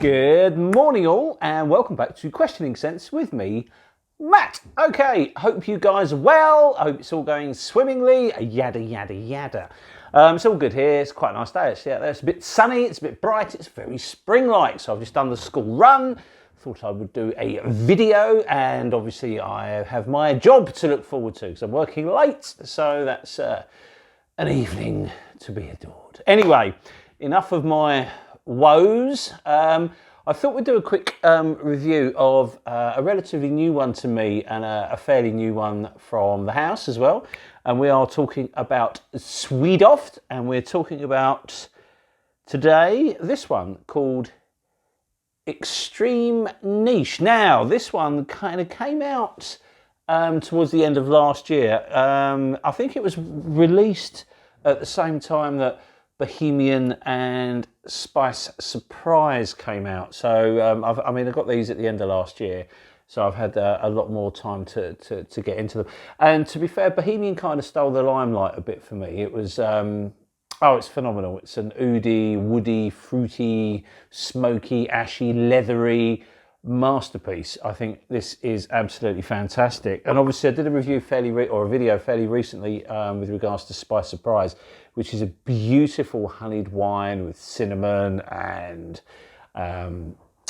Good morning all, and welcome back to Questioning Sense with me, Matt. Okay, hope you guys are well. I hope it's all going swimmingly, yada yada yada. It's all good here. It's quite a nice day actually out there. It's a bit sunny, it's a bit bright, it's very spring-like. So I've just done the school run. Thought I would do a video, and obviously I have my job to look forward to because I'm working late, so that's an evening to be adored. Anyway, enough of my woes. I thought we'd do a quick review of a relatively new one to me and a fairly new one from the house as well. And we are talking about SweDoft, and we're talking about today this one called Extreme Niche. Now, this one kind of came out towards the end of last year. I think it was released at the same time that Bohemian and Spice Surprise came out. So I got these at the end of last year, so I've had a lot more time to get into them. And to be fair, Bohemian kind of stole the limelight a bit for me. It was it's phenomenal. It's an oody, woody, fruity, smoky, ashy, leathery masterpiece. I think this is absolutely fantastic. And obviously I did a review a video fairly recently with regards to Spice Surprise, which is a beautiful honeyed wine with cinnamon and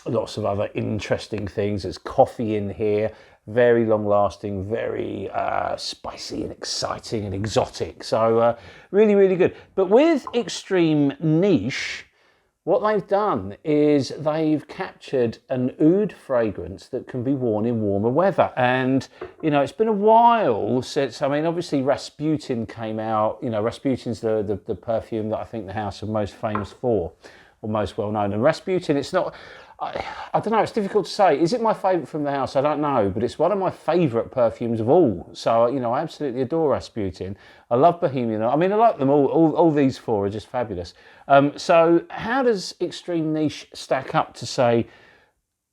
lots of other interesting things. There's coffee in here, very long lasting, very spicy and exciting and exotic. So really, really good. But with Extreme Niche, what they've done is they've captured an oud fragrance that can be worn in warmer weather. And, you know, it's been a while since, obviously Rasputin came out. You know, Rasputin's the perfume that I think the house are most famous for, or most well known. And Rasputin, it's not, I don't know, it's difficult to say. Is it my favourite from the house? I don't know, but it's one of my favourite perfumes of all. So, you know, I absolutely adore Rasputin. I love Bohemian. I like them all. All these four are just fabulous. So how does Extreme Niche stack up to, say,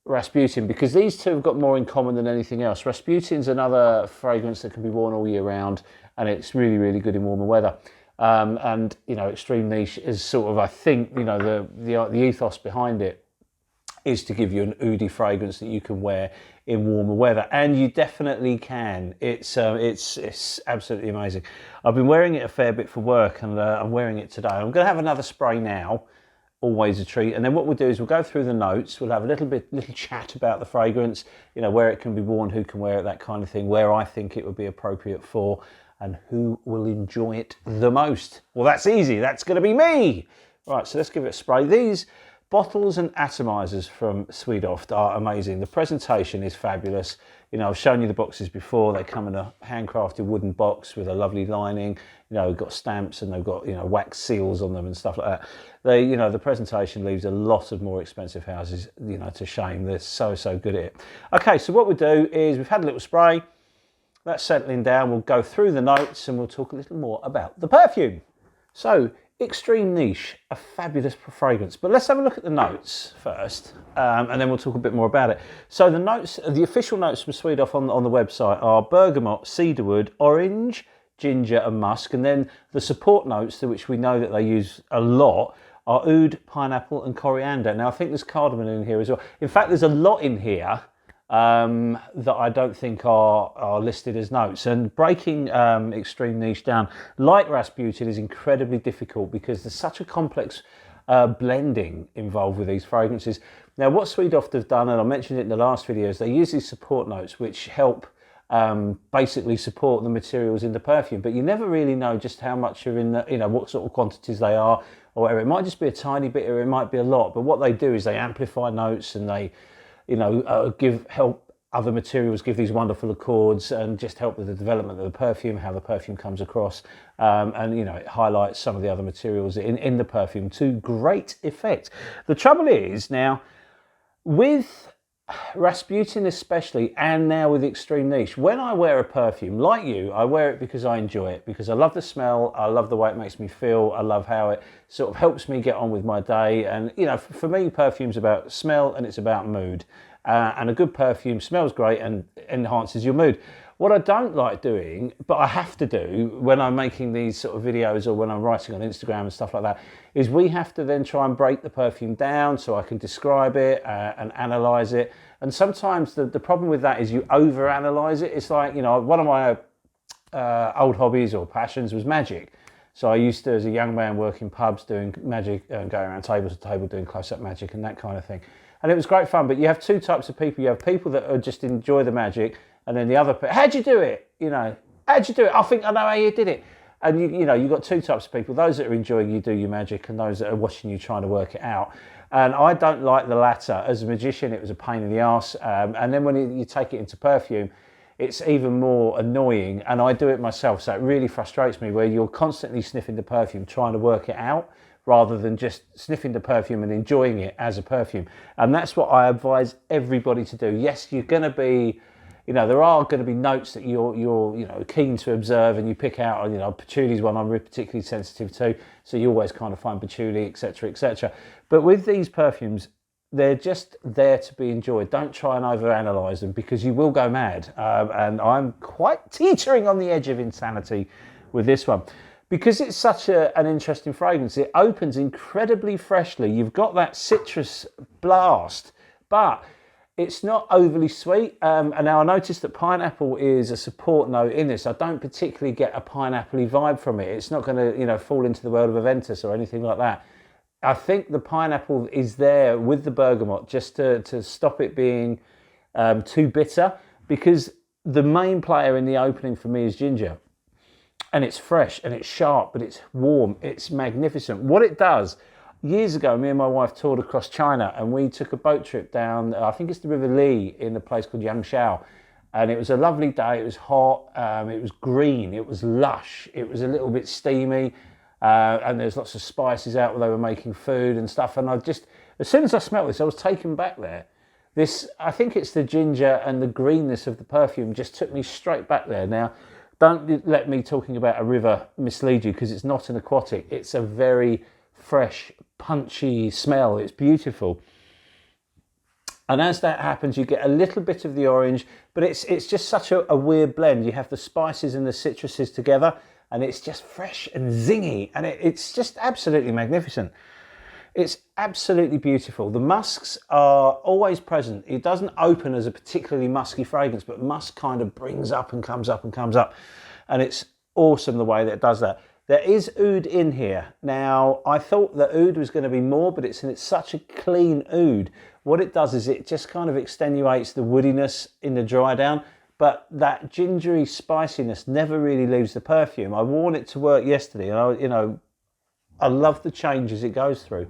Rasputin? Because these two have got more in common than anything else. Rasputin's another fragrance that can be worn all year round, and it's really, really good in warmer weather. And, you know, Extreme Niche is sort of, I think, you know, the ethos behind it is to give you an oody fragrance that you can wear in warmer weather, and you definitely can. It's absolutely amazing. I've been wearing it a fair bit for work, and I'm wearing it today. I'm going to have another spray now, always a treat. And then what we'll do is we'll go through the notes. We'll have a little chat about the fragrance, you know, where it can be worn, who can wear it, that kind of thing, where I think it would be appropriate for, and who will enjoy it the most. Well, that's easy. That's going to be me. Right, so let's give it a spray. These bottles and atomizers from SweDoft are amazing. The presentation is fabulous. You know, I've shown you the boxes before. They come in a handcrafted wooden box with a lovely lining. You know, they've got stamps and they've got, you know, wax seals on them and stuff like that. You know, the presentation leaves a lot of more expensive houses, you know, to shame. They're so good at it. Okay, so what we do is we've had a little spray. That's settling down. We'll go through the notes and we'll talk a little more about the perfume. So, Extreme Niche, a fabulous fragrance. But let's have a look at the notes first, and then we'll talk a bit more about it. So the notes, the official notes from SweDoft on the website are bergamot, cedarwood, orange, ginger and musk. And then the support notes, which we know that they use a lot, are oud, pineapple and coriander. Now I think there's cardamom in here as well. In fact, there's a lot in here that I don't think are listed as notes. And breaking Extreme Niche down, like Rasputin, is incredibly difficult because there's such a complex blending involved with these fragrances. Now, what SweDoft have done, and I mentioned it in the last video, is they use these support notes which help basically support the materials in the perfume, but you never really know just how much are in the, you know, what sort of quantities they are, or whatever. It might just be a tiny bit, or it might be a lot. But what they do is they amplify notes, and they, you know, help other materials give these wonderful accords, and just help with the development of the perfume, how the perfume comes across, and, you know, it highlights some of the other materials in the perfume to great effect. The trouble is, now, with Rasputin especially, and now with Extreme Niche, when I wear a perfume, like you, I wear it because I enjoy it, because I love the smell, I love the way it makes me feel, I love how it sort of helps me get on with my day. And, you know, for me, perfume's about smell and it's about mood. And a good perfume smells great and enhances your mood. What I don't like doing, but I have to do when I'm making these sort of videos or when I'm writing on Instagram and stuff like that, is we have to then try and break the perfume down so I can describe it and analyze it. And sometimes the problem with that is you overanalyze it. It's like, you know, one of my old hobbies or passions was magic. So I used to, as a young man, work in pubs doing magic, going around table to table doing close-up magic and that kind of thing. And it was great fun, but you have two types of people. You have people that are just enjoy the magic, and then the other people, how'd you do it? You know, how'd you do it? I think I know how you did it. And you know, you've got two types of people, those that are enjoying you do your magic and those that are watching you trying to work it out. And I don't like the latter. As a magician, it was a pain in the arse. And then when you take it into perfume, it's even more annoying, and I do it myself, so it really frustrates me where you're constantly sniffing the perfume trying to work it out rather than just sniffing the perfume and enjoying it as a perfume. And that's what I advise everybody to do. Yes, you're going to be, you know, there are going to be notes that you're you know, keen to observe and you pick out. You know, patchouli's one I'm particularly sensitive to, so you always kind of find patchouli, etc., etc. But with these perfumes, they're just there to be enjoyed. Don't try and overanalyze them because you will go mad. And I'm quite teetering on the edge of insanity with this one. Because it's such an interesting fragrance, it opens incredibly freshly. You've got that citrus blast, but it's not overly sweet. And now I noticed that pineapple is a support note in this. I don't particularly get a pineapple-y vibe from it. It's not going to, you know, fall into the world of Aventus or anything like that. I think the pineapple is there with the bergamot just to stop it being too bitter, because the main player in the opening for me is ginger. And it's fresh and it's sharp, but it's warm. It's magnificent. What it does, years ago, me and my wife toured across China and we took a boat trip down, I think it's the River Li, in a place called Yangshuo. And it was a lovely day. It was hot. It was green. It was lush. It was a little bit steamy. And there's lots of spices out where they were making food and stuff. And I just, as soon as I smelled this, I was taken back there. This, I think it's the ginger and the greenness of the perfume just took me straight back there. Now, don't let me talking about a river mislead you, because it's not an aquatic. It's a very fresh, punchy smell. It's beautiful. And as that happens, you get a little bit of the orange, but it's just such a weird blend. You have the spices and the citruses together, and it's just fresh and zingy, and it's just absolutely magnificent. It's absolutely beautiful. The musks are always present. It doesn't open as a particularly musky fragrance, but musk kind of brings up and comes up and comes up. And it's awesome the way that it does that. There is oud in here. Now, I thought the oud was going to be more, but it's such a clean oud. What it does is it just kind of extenuates the woodiness in the dry down, but that gingery spiciness never really leaves the perfume. I worn it to work yesterday, and I love the changes it goes through.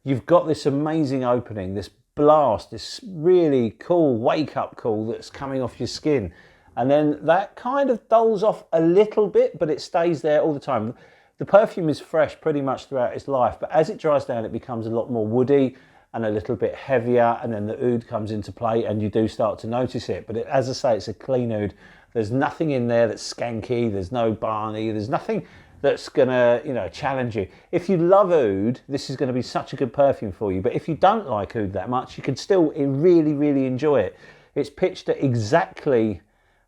You've got this amazing opening, this blast, this really cool wake-up call that's coming off your skin. And then that kind of dulls off a little bit, but it stays there all the time. The perfume is fresh pretty much throughout its life, but as it dries down, it becomes a lot more woody and a little bit heavier, and then the oud comes into play and you do start to notice it. But as I say, it's a clean oud. There's nothing in there that's skanky, there's no barney, there's nothing that's gonna, challenge you. If you love oud, this is gonna be such a good perfume for you. But if you don't like oud that much, you can still really, really enjoy it. It's pitched at exactly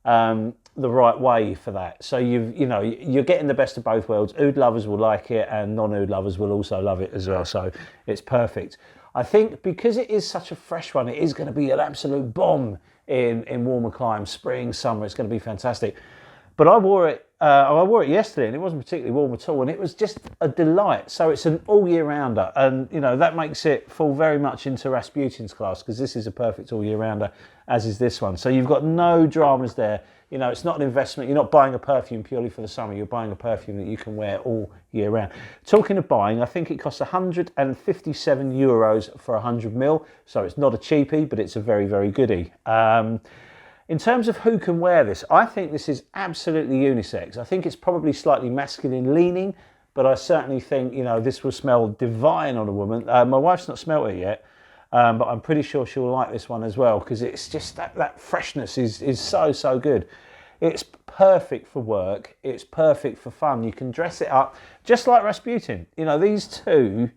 the right way for that. So you're getting the best of both worlds. Oud lovers will like it, and non-oud lovers will also love it as well. So it's perfect. I think because it is such a fresh one, it is going to be an absolute bomb in warmer climes, spring, summer. It's going to be fantastic. But I wore it yesterday, and it wasn't particularly warm at all, and it was just a delight. So it's an all year rounder, and that makes it fall very much into Rasputin's class, because this is a perfect all year rounder, as is this one. So you've got no dramas there. It's not an investment. You're not buying a perfume purely for the summer. You're buying a perfume that you can wear all year round. Talking of buying, I think it costs €157 for 100 ml. So it's not a cheapie, but it's a very, very goodie. In terms of who can wear this, I think this is absolutely unisex. I think it's probably slightly masculine leaning, but I certainly think, this will smell divine on a woman. My wife's not smelt it yet, but I'm pretty sure she'll like this one as well, because it's just that freshness is so, so good. It's perfect for work. It's perfect for fun. You can dress it up just like Rasputin. These two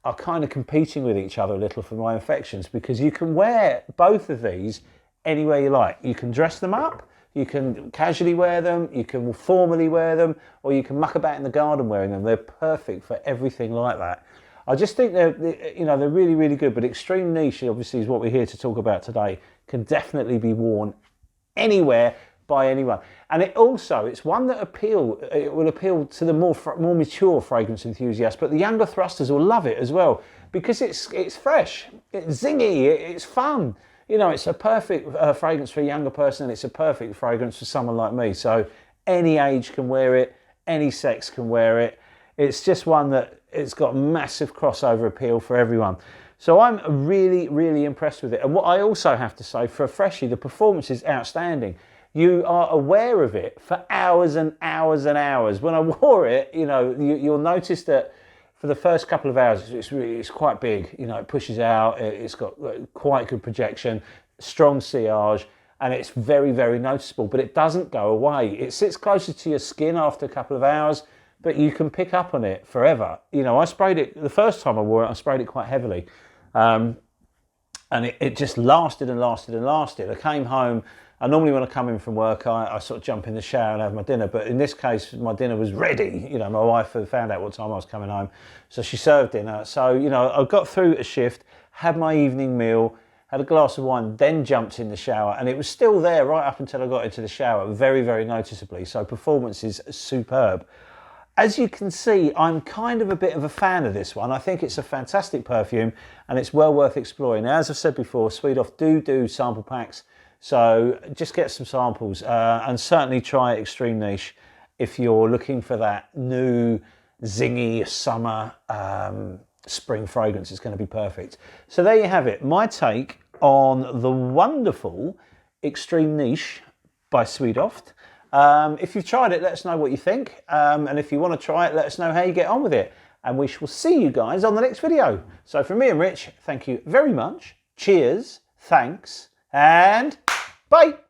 are kind of competing with each other a little for my affections, because you can wear both of these anywhere you like. You can dress them up You can casually wear them, you can formally wear them, or you can muck about in the garden wearing them. They're perfect for everything like that. I just think they're really, really good, but Extreme Niche obviously is what we're here to talk about today. Can definitely be worn anywhere by anyone. And it's one that will appeal to the more mature fragrance enthusiasts, but the younger thrusters will love it as well, because it's fresh, it's zingy, it's fun. You know, it's a perfect fragrance for a younger person, and it's a perfect fragrance for someone like me. So any age can wear it, any sex can wear it. It's just one that it's got massive crossover appeal for everyone. So I'm really, really impressed with it. And what I also have to say, for a freshie, the performance is outstanding. You are aware of it for hours and hours and hours. When I wore it, you know, you'll notice that for the first couple of hours, it's quite big. You know, it pushes out. It's got quite good projection, strong sillage, and it's very, very noticeable. But it doesn't go away. It sits closer to your skin after a couple of hours, but you can pick up on it forever. You know, I sprayed it the first time I wore it. I sprayed it quite heavily, and it just lasted and lasted and lasted. I came home. And normally when I come in from work, I sort of jump in the shower and have my dinner. But in this case, my dinner was ready. You know, my wife had found out what time I was coming home, so she served dinner. So, you know, I got through a shift, had my evening meal, had a glass of wine, then jumped in the shower. And it was still there right up until I got into the shower, very, very noticeably. So performance is superb. As you can see, I'm kind of a bit of a fan of this one. I think it's a fantastic perfume, and it's well worth exploring. Now, as I've said before, SweDoft do sample packs. So just get some samples and certainly try Extreme Niche if you're looking for that new zingy summer spring fragrance. It's going to be perfect. So there you have it, my take on the wonderful Extreme Niche by SweDoft. If you've tried it, let us know what you think. And if you want to try it, let us know how you get on with it. And we shall see you guys on the next video. So from me and Rich, thank you very much. Cheers, thanks, and bye.